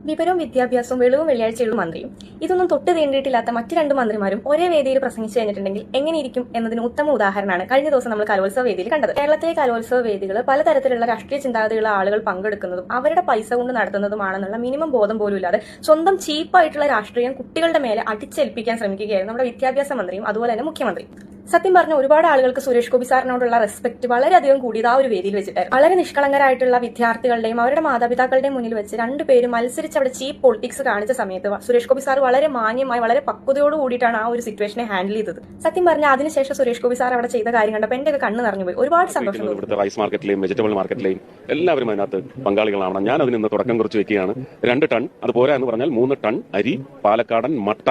വിവരവും വിദ്യാഭ്യാസവും വെളിവും വെള്ളിയാഴ്ചയുള്ള മന്ത്രിയും ഇതൊന്നും തൊട്ട് തീണ്ടിയിട്ടില്ലാത്ത മറ്റു രണ്ട് മന്ത്രിമാരും ഒരേ വേദിയിൽ പ്രസംഗിച്ചു കഴിഞ്ഞിട്ടുണ്ടെങ്കിൽ എങ്ങനെയിരിക്കും എന്നതിന് ഉത്തമ ഉദാഹരണമാണ് കഴിഞ്ഞ ദിവസം നമ്മൾ കലോത്സവ വേദിയിൽ കണ്ടത്. കേരളത്തിലെ കലോത്സവ വേദികൾ പലതരത്തിലുള്ള രാഷ്ട്രീയ ചിന്താഗതിയുള്ള ആളുകൾ പങ്കെടുക്കുന്നതും അവരുടെ പൈസ കൊണ്ട് നടത്തുന്നതുമാണെന്നുള്ള മിനിമം ബോധം പോലും ഇല്ലാതെ സ്വന്തം ചീപ്പായിട്ടുള്ള രാഷ്ട്രീയം കുട്ടികളുടെ മേലെ അടിച്ചേൽപ്പിക്കാൻ ശ്രമിക്കുകയായിരുന്നു നമ്മുടെ വിദ്യാഭ്യാസ മന്ത്രിയും അതുപോലെ തന്നെ മുഖ്യമന്ത്രിയും. സത്യം പറഞ്ഞ ഒരുപാട് ആളുകൾക്ക് സുരേഷ് ഗോപി സാറിനോടുള്ള റെസ്പെക്ട് വളരെയധികം കൂടിയത് ആ ഒരു വേദിയിൽ വെച്ചിട്ടായിരുന്നു. വളരെ നിഷ്കളങ്കരായിട്ടുള്ള വിദ്യാർത്ഥികളുടെയും അവരുടെ മാതാപിതാക്കളുടെയും മുന്നിൽ വെച്ച് രണ്ടുപേരും മത്സരിച്ച് അവിടെ ചീപ്പ് പൊളിറ്റിക്സ് കാണിച്ച സമയത്ത് സുരേഷ് ഗോപി സാർ വളരെ മാന്യമായി വളരെ പക്വതയോട് കൂടിയിട്ടാണ് ആ ഒരു സിറ്റുവേഷനെ ഹാൻഡിൽ ചെയ്തത്. സത്യം പറഞ്ഞാൽ അതിനുശേഷം സുരേഷ് ഗോപി സാർ അവിടെ ചെയ്ത കാര്യം കണ്ടപ്പോൾ എന്റെ കണ്ണ് നിറഞ്ഞുപോയി. ഒരുപാട് സന്തോഷം. ഇവിടുത്തെ റൈസ് മാർക്കറ്റിലെയും വെജിറ്റബിൾ മാർക്കറ്റിലെയും എല്ലാവരും അതിനകത്ത് പങ്കാളികളാണ്. ഞാൻ അതിന് ഇന്ന് തുടക്കം കുറിച്ച് വെക്കുകയാണ്. 2 ടൺ അത് പോരാ എന്ന് പറഞ്ഞാൽ 3 ടൺ അരി പാലക്കാടൻ മട്ട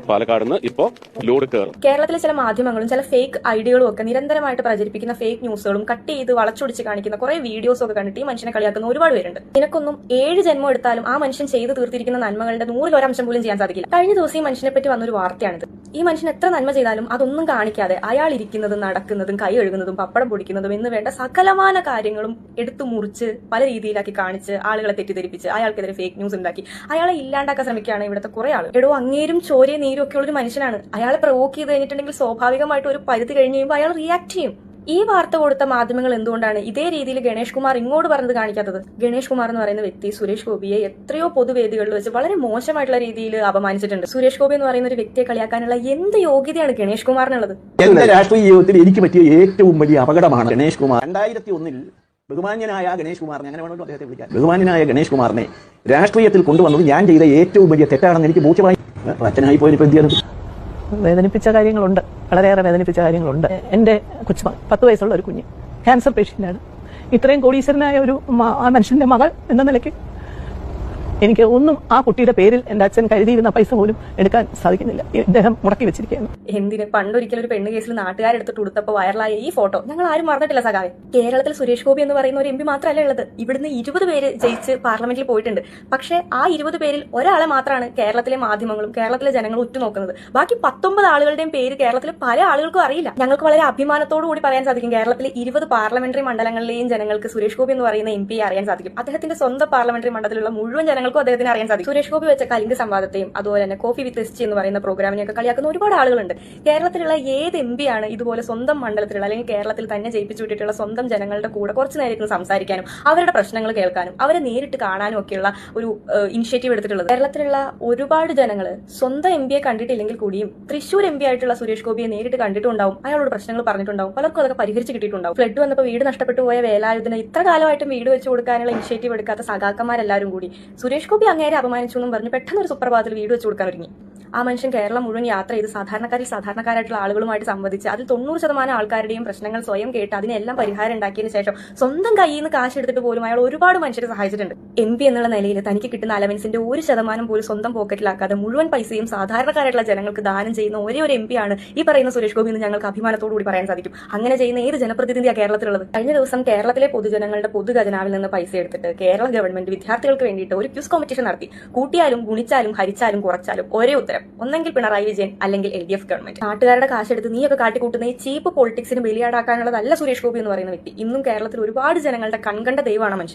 പാലക്കാട് നിന്ന് ഇപ്പോ ലോഡ് കയറും. കേരളത്തിലെ ചില മാധ്യമങ്ങളും ചില ഫേക്ക് ഐഡിയകളും ഒക്കെ നിരന്തരമായിട്ട് പ്രചരിപ്പിക്കുന്ന ഫേക്ക് ന്യൂസുകളും കട്ട് ചെയ്ത് വളച്ചൊടിച്ച് കാണിക്കുന്ന കുറെ വീഡിയോസും ഒക്കെ കണ്ടിട്ട് ഈ മനുഷ്യനെ കളിയാക്കുന്ന ഒരുപാട് പേരുണ്ട്. നിനക്കൊന്നും 7 ജന്മം എടുത്താലും ആ മനുഷ്യൻ ചെയ്ത് തീർത്തിരിക്കുന്ന നന്മകളുടെ 100 1/5 പോലും ചെയ്യാൻ സാധിക്കില്ല. കഴിഞ്ഞ ദിവസം ഈ മനുഷ്യനെ പറ്റി വന്നൊരു വാർത്തയാണിത്. ഈ മനുഷ്യൻ എത്ര നന്മ ചെയ്താലും അതൊന്നും കാണിക്കാതെ അയാൾ ഇരിക്കുന്നതും നടക്കുന്നതും കൈ കഴുകുന്നതും പപ്പടം പൊടിക്കുന്നതും എന്ന് വേണ്ട സകലമാന കാര്യങ്ങളും എടുത്തു മുറിച്ച് പല രീതിയിലാക്കി കാണിച്ച് ആളുകളെ തെറ്റിദ്ധരിപ്പിച്ച് അയാൾക്കെതിരെ ഫേക്ക് ന്യൂസ് ഉണ്ടാക്കി അയാളെ ഇല്ലാണ്ടാക്കാൻ ശ്രമിക്കുകയാണ് ഇവിടുത്തെ കുറെ ആളുകൾ. എടോ, അങ്ങേരും ചോരയും നീരും ഒക്കെ ഉള്ളൊരു മനുഷ്യനാണ്. അയാളെ പ്രവോക്ക് ചെയ്ത് കഴിഞ്ഞിട്ടുണ്ടെങ്കിൽ സ്വാഭാവികമായിട്ട് ഒരു പരിധി കഴിഞ്ഞ് കഴിയുമ്പോൾ അയാൾ റിയാക്ട് ചെയ്യും. ഈ വാർത്ത കൊടുത്ത മാധ്യമങ്ങൾ എന്തുകൊണ്ടാണ് ഇതേ രീതിയിൽ ഗണേഷ് കുമാർ ഇങ്ങോട്ട് പറഞ്ഞത് കാണിക്കാത്തത്? ഗണേഷ് കുമാർ എന്ന് പറയുന്ന വ്യക്തി സുരേഷ് ഗോപിയെ എത്രയോ പൊതുവേദികളിൽ വെച്ച് വളരെ മോശമായിട്ടുള്ള രീതിയിൽ അപമാനിച്ചിട്ടുണ്ട്. സുരേഷ് ഗോപി എന്ന് പറയുന്ന ഒരു വ്യക്തിയെ കളിയാക്കാനുള്ള എന്ത് യോഗ്യതയാണ് ഗണേഷ് കുമാറിനുള്ളത്? എന്റെ രാഷ്ട്രീയ ജീവിതത്തിൽ എനിക്ക് പറ്റിയ ഏറ്റവും വലിയ അപകടമാണ് ഗണേഷ് കുമാർ. 2001 ബഹുമാന്യനായ ഗണേഷ് കുമാറിനെ, അങ്ങനെ വേണമല്ലോ അദ്ദേഹത്തെ വിളിക്കാൻ, ബഹുമാന്യനായ ഗണേഷ് കുമാറിനെ രാഷ്ട്രീയത്തിൽ കൊണ്ടുവന്നത് ഞാൻ ചെയ്ത ഏറ്റവും വലിയ തെറ്റാണെന്ന് എനിക്ക് ബോധ്യമായി. അച്ഛനായി പോയതിപ്പോ എന്ത് ചെയ്യുന്നു? വേദനിപ്പിച്ച കാര്യങ്ങളുണ്ട്, വളരെയേറെ വേദനിപ്പിച്ച കാര്യങ്ങളുണ്ട്. എന്റെ കൊച്ചുമകൾ 10 വയസ്സുള്ള ഒരു കുഞ്ഞ് ക്യാൻസർ പേഷ്യന്റാണ്. ഇത്രയും കോടീശ്വരനായ ഒരു ആ മനുഷ്യന്റെ മകൾ എന്ന നിലയ്ക്ക് എനിക്ക് ഒന്നും ആ കുട്ടിയുടെ പേരിൽ എന്റെ അച്ഛൻ കരുതിയിരുന്ന പൈസ പോലും എടുക്കാൻ സാധിക്കുന്നില്ല. ഇദ്ദേഹം മുടക്കി വെച്ചിരിക്കുകയാണ്. എന്തിന് പണ്ടൊരിക്കലും ഒരു പെണ്ണ് കേസിൽ നാട്ടുകാരെടുത്തിട്ട് ഉടുത്തപ്പോൾ വൈറലായ ഈ ഫോട്ടോ ഞങ്ങൾ ആരും മറന്നിട്ടില്ല സഖാവെ. കേരളത്തിൽ സുരേഷ് ഗോപി എന്ന് പറയുന്ന ഒരു MP മാത്രമല്ല ഉള്ളത്. ഇവിടുന്ന് 20 പേര് ജയിച്ച് പാർലമെന്റിൽ പോയിട്ടുണ്ട്. പക്ഷേ ആ 20 പേരിൽ ഒരാളെ മാത്രമാണ് കേരളത്തിലെ മാധ്യമങ്ങളും കേരളത്തിലെ ജനങ്ങളും ഉറ്റുനോക്കുന്നത്. ബാക്കി 19 ആളുകളുടെയും പേര് കേരളത്തിലെ പല ആളുകൾക്കും അറിയില്ല. ഞങ്ങൾക്ക് വളരെ അഭിമാനത്തോടു കൂടി പറയാൻ സാധിക്കും, കേരളത്തിലെ 20 പാർലമെന്ററി മണ്ഡലങ്ങളിലെയും ജനങ്ങൾക്ക് സുരേഷ് ഗോപി എന്ന് പറയുന്ന MP അറിയാൻ സാധിക്കും. അദ്ദേഹത്തിന്റെ സ്വന്തം പാർലമെന്ററി മണ്ഡലത്തിലുള്ള മുഴുവൻ ജനങ്ങൾക്കും അദ്ദേഹത്തിന് അറിയാൻ സാധിക്കും. സുരേഷ് ഗോപി വെച്ച കലിംഗ സംവാദത്തെയും അതുപോലെ തന്നെ കോഫി വിത്ത് എസ് എന്ന് പറയുന്ന പ്രോഗ്രാമിനെയൊക്കെ കളിയാക്കുന്ന ഒരുപാട് ആളുകളുണ്ട്. കേരളത്തിലുള്ള ഏത് MP ആണ് ഇതുപോലെ സ്വന്തം മണ്ഡലത്തിലുള്ള അല്ലെങ്കിൽ കേരളത്തിൽ തന്നെ ജയിപ്പിച്ചു വിട്ടിട്ടുള്ള സ്വന്തം ജനങ്ങളുടെ കൂടെ കുറച്ചു നേരം സംസാരിക്കാനും അവരുടെ പ്രശ്നങ്ങൾ കേൾക്കാനും അവരെ നേരിട്ട് കാണാനും ഒക്കെയുള്ള ഒരു ഇനിഷ്യേറ്റീവ് എടുത്തിട്ടുള്ളത്? കേരളത്തിലുള്ള ഒരുപാട് ജനങ്ങൾ സ്വന്തം MP കണ്ടിട്ടില്ലെങ്കിൽ കൂടിയും തൃശ്ശൂർ MP ആയിട്ടുള്ള സുരേഷ് ഗോപിയെ നേരിട്ട് കണ്ടിട്ടുണ്ടാവും, അയാളോട് പ്രശ്നങ്ങൾ പറഞ്ഞിട്ടുണ്ടാവും, പലർക്കും അതൊക്കെ പരിഹരിച്ച് കിട്ടിയിട്ടുണ്ടാവും. ഫ്ലഡ് വന്നപ്പോൾ വീട് നഷ്ടപ്പെട്ടു പോയ വേലായുധന് ഇത്ര കാലമായിട്ടും വീട് വെച്ച് കൊടുക്കാനുള്ള ഇനിഷ്യേറ്റീവ് എടുക്കാത്ത സഖാക്കന്മാരെല്ലാവരും കൂടി സുരേഷ് ഗോപി അങ്ങേരെ അപമാനിച്ചു എന്നും പറഞ്ഞ് പെട്ടെന്ന് ഒരു സുപ്രഭാതത്തിൽ വീട് വെച്ച് കൊടുക്കാൻ ഒരുങ്ങി. ആ മനുഷ്യൻ കേരളം മുഴുവൻ യാത്ര ചെയ്ത് സാധാരണക്കാരായിട്ടുള്ള ആളുകളുമായിട്ട് സംവദിച്ച് അതിൽ 90% ആൾക്കാരുടെയും പ്രശ്നങ്ങൾ സ്വയം കേട്ട് അതിനെല്ലാം പരിഹാരം ഉണ്ടാക്കിയതിനു ശേഷം സ്വന്തം കയ്യിൽ നിന്ന് കാശ് എടുത്തിട്ട് പോലും അയാൾ ഒരുപാട് മനുഷ്യരെ സഹായിച്ചിട്ടുണ്ട്. MP എന്നുള്ള നിലയിൽ തനിക്ക് കിട്ടുന്ന അലവൻസിന്റെ 1% പോലും സ്വന്തം പോക്കറ്റിലാക്കാതെ മുഴുവൻ പൈസയും സാധാരണക്കാരായിട്ടുള്ള ജനങ്ങൾക്ക് ദാനം ചെയ്യുന്ന ഒരേ ഒരു MP ആണ് ഈ പറയുന്ന സുരേഷ് ഗോപി എന്ന് ഞങ്ങൾക്ക് അഭിമാനത്തോടു കൂടി പറയാൻ സാധിക്കും. അങ്ങനെ ചെയ്യുന്ന ഏത് ജനപ്രതിനിധിയാണ് കേരളത്തിലുള്ളത്? കഴിഞ്ഞ ദിവസം കേരളത്തിലെ പൊതുജനങ്ങളുടെ പൊതുഖജനാവിൽ നിന്ന് പൈസ എടുത്തിട്ട് കേരള ഗവൺമെന്റ് വിദ്യാർത്ഥികൾക്ക് വേണ്ടിയിട്ട് ഒരു ക്വിസ് കോമ്പറ്റീഷൻ നടത്തി. കൂട്ടിയാലും ഗുണിച്ചാലും ഹരിച്ചാലും കുറച്ചാലും ഒരേ ഉത്തരം, ഒന്നെങ്കിൽ പിണറായി വിജയൻ അല്ലെങ്കിൽ LDF ഗവൺമെന്റ്. നാട്ടുകാരുടെ കാശെടുത്ത് നീയൊക്കെ കാട്ടിക്കൂട്ടുന്ന ഈ ചീപ്പ് പൊളിറ്റിക്സിന് ബലിയാടാക്കാനുള്ളതല്ല സുരേഷ് ഗോപി എന്ന് പറയുന്ന വ്യക്തി. ഇന്നും കേരളത്തിൽ ഒരുപാട് ജനങ്ങളുടെ കൺകണ്ട ദൈവമാണ് മനുഷ്യൻ.